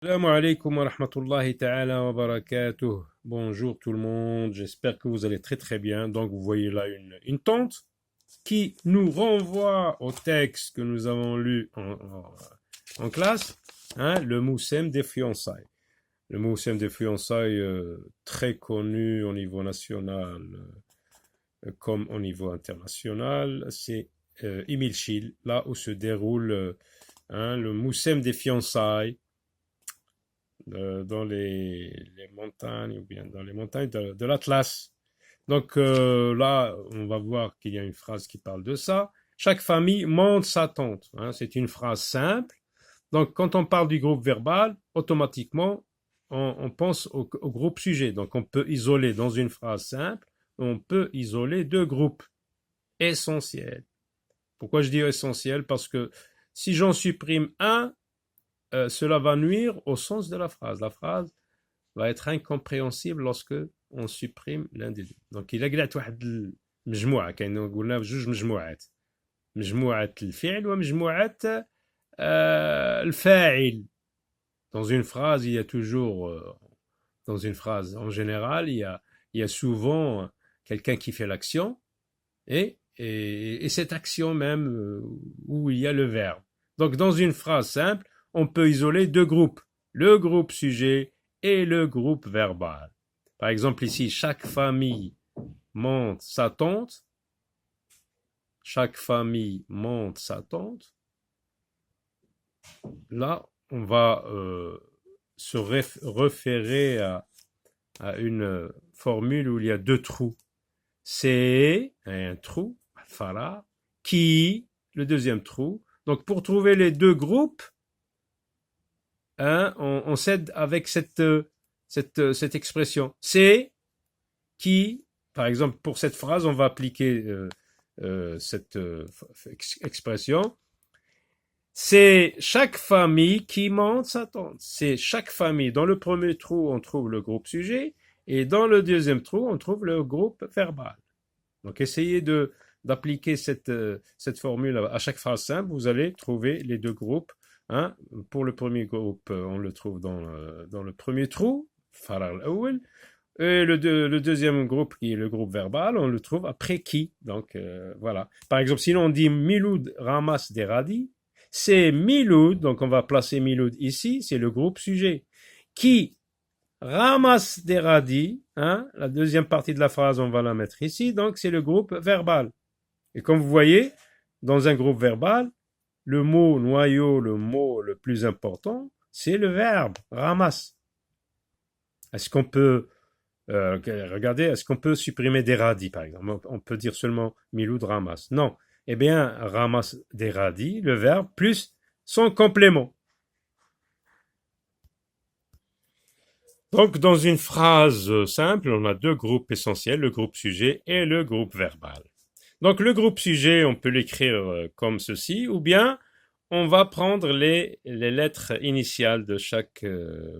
Salam alaikum wa rahmatullahi ta'ala wa barakatuh. Bonjour tout le monde, j'espère que vous allez très très bien. Donc vous voyez là une tente qui nous renvoie au texte que nous avons lu en classe, hein, le Moussem des fiançailles. Le Moussem des fiançailles très connu au niveau national comme au niveau international, c'est Émile Schill, là où se déroule le Moussem des fiançailles dans les montagnes ou bien dans les montagnes de l'Atlas. Donc là, on va voir qu'il y a une phrase qui parle de ça. Chaque famille monte sa tente. Hein, c'est une phrase simple. Donc quand on parle du groupe verbal, automatiquement, on pense au groupe sujet. Donc on peut isoler dans une phrase simple, on peut isoler deux groupes essentiels. Pourquoi je dis essentiel? Parce que si j'en supprime un, cela va nuire au sens de la phrase. La phrase va être incompréhensible lorsque on supprime l'un des deux. Donc il قلت واحد المجموعة كأنه قلنا بجوج مجموعات مجموعة الفعل ومجموعة الفاعل. Dans une phrase, il y a toujours dans une phrase en général, il y a souvent quelqu'un qui fait l'action et cette action même où il y a le verbe. Donc dans une phrase simple, on peut isoler deux groupes, le groupe sujet et le groupe verbal. Par exemple ici, chaque famille monte sa tente. Chaque famille monte sa tente. Là, on va se référer à une formule où il y a deux trous. C'est un trou, fara, qui, le deuxième trou. Donc pour trouver les deux groupes, hein, on s'aide avec cette expression. C'est qui, par exemple, pour cette phrase, on va appliquer cette expression. C'est chaque famille qui monte sa tente. C'est chaque famille. Dans le premier trou, on trouve le groupe sujet et dans le deuxième trou, on trouve le groupe verbal. Donc essayez d'appliquer cette formule à chaque phrase simple. Vous allez trouver les deux groupes. Hein. Pour le premier groupe, on le trouve dans le premier trou, et le deuxième groupe, qui est le groupe verbal, on le trouve après qui. Donc voilà. Par exemple, sinon on dit Miloud ramasse des radis, c'est Miloud, donc on va placer Miloud ici, c'est le groupe sujet. Qui ramasse des radis, hein, la deuxième partie de la phrase, on va la mettre ici, donc c'est le groupe verbal. Et comme vous voyez, dans un groupe verbal, le mot noyau, le mot le plus important, c'est le verbe ramasse. Est-ce qu'on peut regardez, est-ce qu'on peut supprimer des radis, par exemple? On peut dire seulement Miloud ramasse. Non. Eh bien, ramasse des radis, le verbe, plus son complément. Donc, dans une phrase simple, on a deux groupes essentiels, le groupe sujet et le groupe verbal. Donc, le groupe sujet, on peut l'écrire comme ceci, ou bien on va prendre les lettres initiales de chaque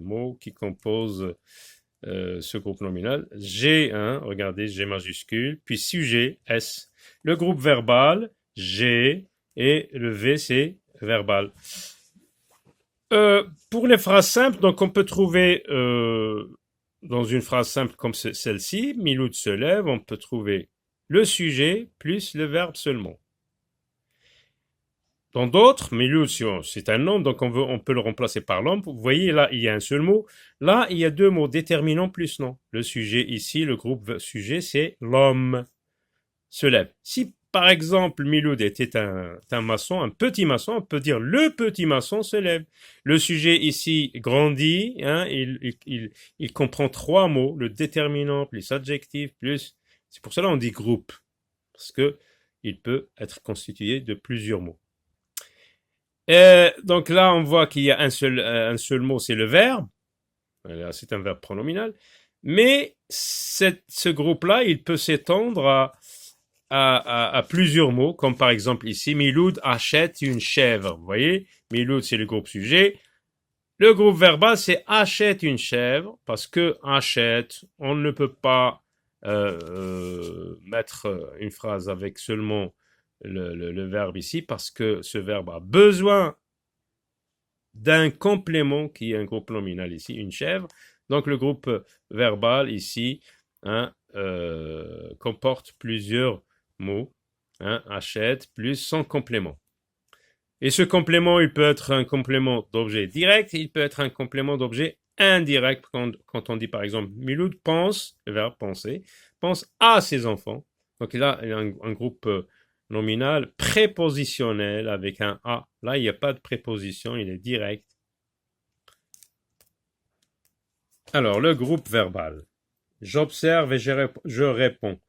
mot qui compose ce groupe nominal. G1, regardez, G majuscule, puis sujet, S. Le groupe verbal, G, et le V, c'est verbal. Pour les phrases simples, donc on peut trouver dans une phrase simple comme celle-ci, Miloud se lève, on peut trouver le sujet plus le verbe seulement. Dans d'autres, Miloud, c'est un nom, donc on peut le remplacer par l'homme. Vous voyez, là, il y a un seul mot. Là, il y a deux mots, déterminant plus nom. Le sujet ici, le groupe sujet, c'est l'homme se lève. Si, par exemple, Miloud était un maçon, un petit maçon, on peut dire le petit maçon se lève. Le sujet ici grandit, hein, il comprend trois mots, le déterminant plus adjectif plus... C'est pour cela qu'on dit groupe, parce que il peut être constitué de plusieurs mots. Donc là, on voit qu'il y a un seul mot, c'est le verbe. C'est un verbe pronominal. Mais ce groupe-là, il peut s'étendre à plusieurs mots, comme par exemple ici, Miloud achète une chèvre. Vous voyez, Miloud, c'est le groupe sujet. Le groupe verbal, c'est achète une chèvre, parce que achète, on ne peut pas mettre une phrase avec seulement le verbe ici, parce que ce verbe a besoin d'un complément qui est un groupe nominal ici, une chèvre. Donc le groupe verbal ici hein, comporte plusieurs mots, hein, achète plus son complément. Et ce complément, il peut être un complément d'objet direct, il peut être un complément d'objet indirect. Quand on dit par exemple, Miloud pense, le verbe penser, pense à ses enfants. Donc là, il y a un groupe nominal prépositionnel avec un A. Là, il n'y a pas de préposition, il est direct. Alors, le groupe verbal. J'observe et je réponds.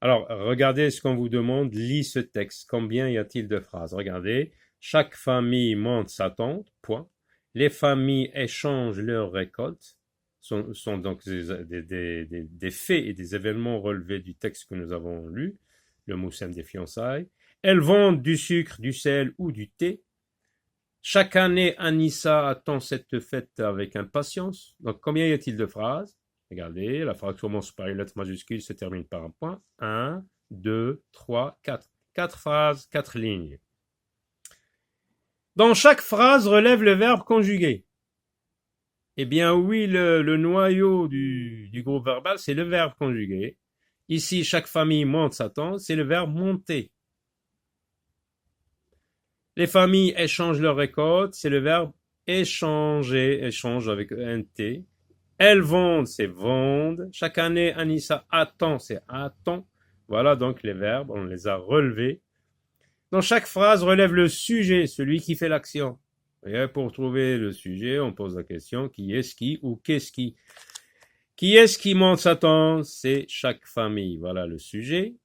Alors, regardez ce qu'on vous demande, lis ce texte. Combien y a-t-il de phrases? Regardez. Chaque famille monte sa tente, point. Les familles échangent leurs récoltes. Sont donc des faits et des événements relevés du texte que nous avons lu, le Moussem des fiançailles. Elles vendent du sucre, du sel ou du thé. Chaque année, Anissa attend cette fête avec impatience. Donc, combien y a-t-il de phrases? Regardez, la phrase commence par une lettre majuscule, se termine par un point. 1, 2, 3, 4. 4 phrases, 4 lignes. Dans chaque phrase relève le verbe conjugué. Eh bien oui, le noyau du groupe verbal, c'est le verbe conjugué. Ici, chaque famille monte sa tente, c'est le verbe monter. Les familles échangent leurs récoltes, c'est le verbe échanger, échange avec un T. Elles vendent, c'est vendent. Chaque année, Anissa attend, c'est attend. Voilà donc les verbes, on les a relevés. Dans chaque phrase relève le sujet, celui qui fait l'action. Et pour trouver le sujet, on pose la question qui est-ce qui ou qu'est-ce qui. Qui est-ce qui monte sa tente? C'est chaque famille. Voilà le sujet.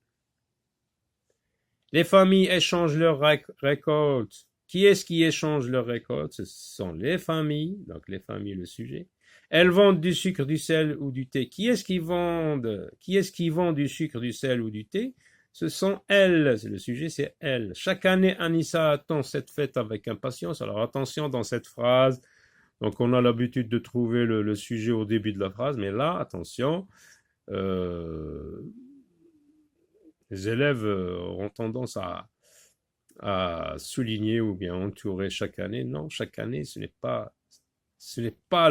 Les familles échangent leurs récoltes. Qui est-ce qui échange leurs récoltes? Ce sont les familles. Donc les familles, le sujet. Elles vendent du sucre, du sel ou du thé. Qui est-ce qui vend du sucre, du sel ou du thé? Ce sont elles. Le sujet, c'est elles. Chaque année, Anissa attend cette fête avec impatience. Alors attention dans cette phrase. Donc on a l'habitude de trouver le sujet au début de la phrase, mais là, attention, les élèves auront tendance à souligner ou bien entourer chaque année. Non, chaque année, ce n'est pas ce n'est pas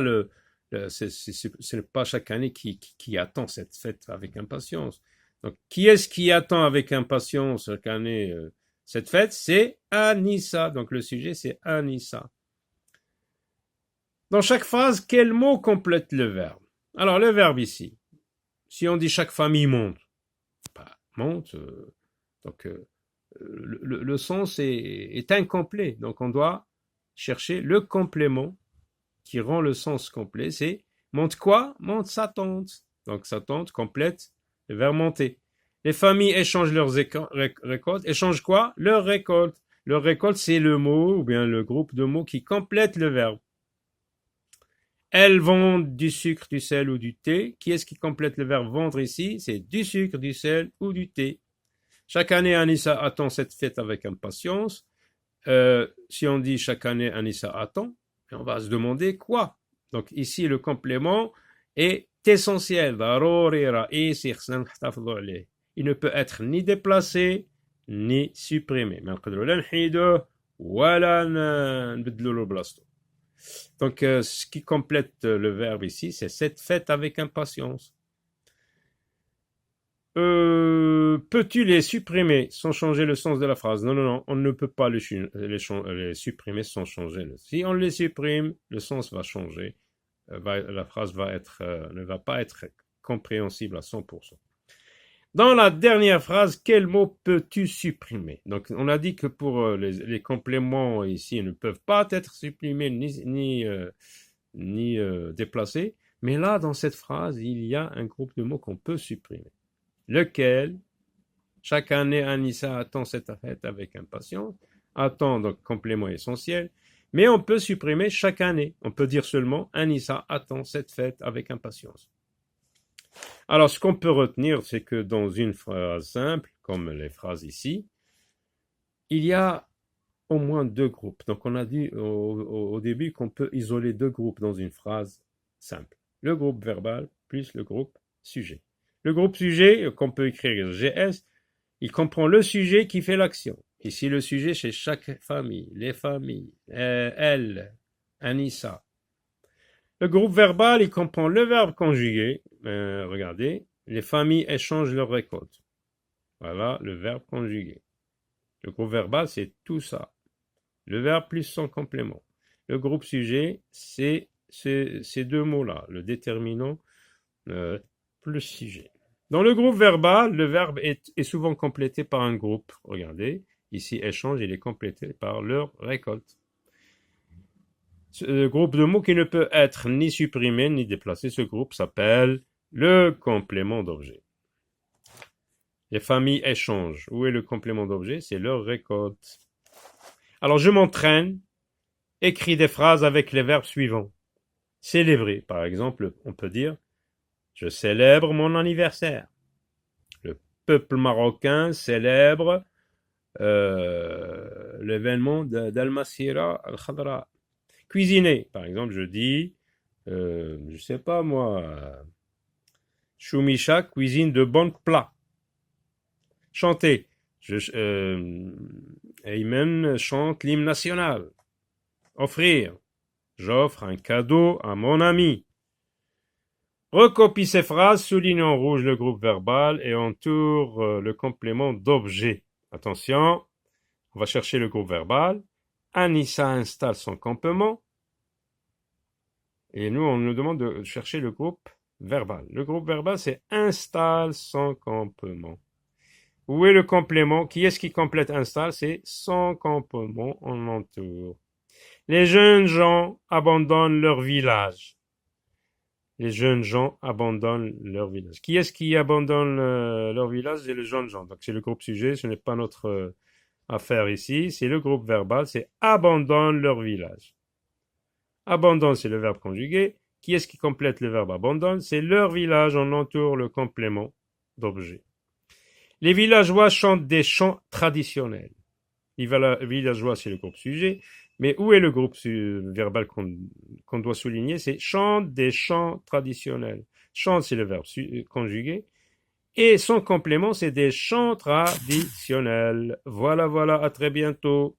chaque année qui attend cette fête avec impatience. Donc, qui est-ce qui attend avec impatience chaque année cette fête? C'est Anissa. Donc, le sujet, c'est Anissa. Dans chaque phrase, quel mot complète le verbe? Alors, le verbe ici, si on dit chaque famille monte, bah, monte, donc le sens est incomplet. Donc, on doit chercher le complément qui rend le sens complet. C'est monte quoi? Monte sa tente. Donc, sa tente complète le verbe monter. Les familles échangent leurs récoltes. Échangent quoi? Leurs récoltes. Leur récolte, c'est le mot ou bien le groupe de mots qui complète le verbe. Elles vendent du sucre, du sel ou du thé. Qui est-ce qui complète le verbe vendre ici? C'est du sucre, du sel ou du thé. Chaque année, Anissa attend cette fête avec impatience. Si on dit chaque année, Anissa attend, on va se demander quoi. Donc ici, le complément est essentiel. Il ne peut être ni déplacé, ni supprimé. Donc, ce qui complète le verbe ici, c'est cette fête avec impatience. Peux-tu les supprimer sans changer le sens de la phrase? Non, non, non, on ne peut pas les supprimer sans changer. Si on les supprime, le sens va changer. La phrase ne va pas être compréhensible à 100%. Dans la dernière phrase, quel mot peux-tu supprimer? Donc, on a dit que pour les compléments ici, ils ne peuvent pas être supprimés ni déplacés. Mais là, dans cette phrase, il y a un groupe de mots qu'on peut supprimer. Lequel? Chaque année, Anissa attend cette fête avec impatience. Attend, donc complément essentiel. Mais on peut supprimer chaque année. On peut dire seulement Anissa attend cette fête avec impatience. Alors, ce qu'on peut retenir, c'est que dans une phrase simple, comme les phrases ici, il y a au moins deux groupes. Donc, on a dit au début qu'on peut isoler deux groupes dans une phrase simple. Le groupe verbal plus le groupe sujet. Le groupe sujet, qu'on peut écrire GS, il comprend le sujet qui fait l'action. Ici, le sujet, c'est chaque famille, les familles, elles, Anissa. Le groupe verbal, il comprend le verbe conjugué. Regardez, les familles échangent leurs récoltes. Voilà le verbe conjugué. Le groupe verbal, c'est tout ça. Le verbe plus son complément. Le groupe sujet, c'est ces deux mots-là, le déterminant plus sujet. Dans le groupe verbal, le verbe est souvent complété par un groupe. Regardez, ici, échange, il est complété par leur récolte. Ce groupe de mots qui ne peut être ni supprimé ni déplacé, ce groupe s'appelle le complément d'objet. Les familles échangent. Où est le complément d'objet? C'est leur récolte. Alors, je m'entraîne, écris des phrases avec les verbes suivants. Célébrer, par exemple, on peut dire « Je célèbre mon anniversaire ». Le peuple marocain célèbre l'événement d'Al-Masira al-Khadra. Cuisiner, par exemple, je dis, je sais pas moi, Choumicha cuisine de bons plats. Chanter, Ayman chante l'hymne national. Offrir, j'offre un cadeau à mon ami. Recopie ces phrases, souligne en rouge le groupe verbal et entoure le complément d'objet. Attention, on va chercher le groupe verbal. Anissa installe son campement. Et nous, on nous demande de chercher le groupe verbal. Le groupe verbal, c'est installe son campement. Où est le complément? Qui est-ce qui complète installe? C'est son campement, on l'entoure. Les jeunes gens abandonnent leur village. Les jeunes gens abandonnent leur village. Qui est-ce qui abandonne leur village? C'est les jeunes gens. Donc c'est le groupe sujet, ce n'est pas notre affaire ici. C'est le groupe verbal, c'est abandonne leur village. Abandonne, c'est le verbe conjugué. Qui est-ce qui complète le verbe abandonne? C'est leur village, on entoure le complément d'objet. Les villageois chantent des chants traditionnels. Les villageois, c'est le groupe sujet. Mais où est le groupe verbal qu'on doit souligner? C'est chante des chants traditionnels. Chante, c'est le verbe conjugué. Et son complément, c'est des chants traditionnels. Voilà, à très bientôt.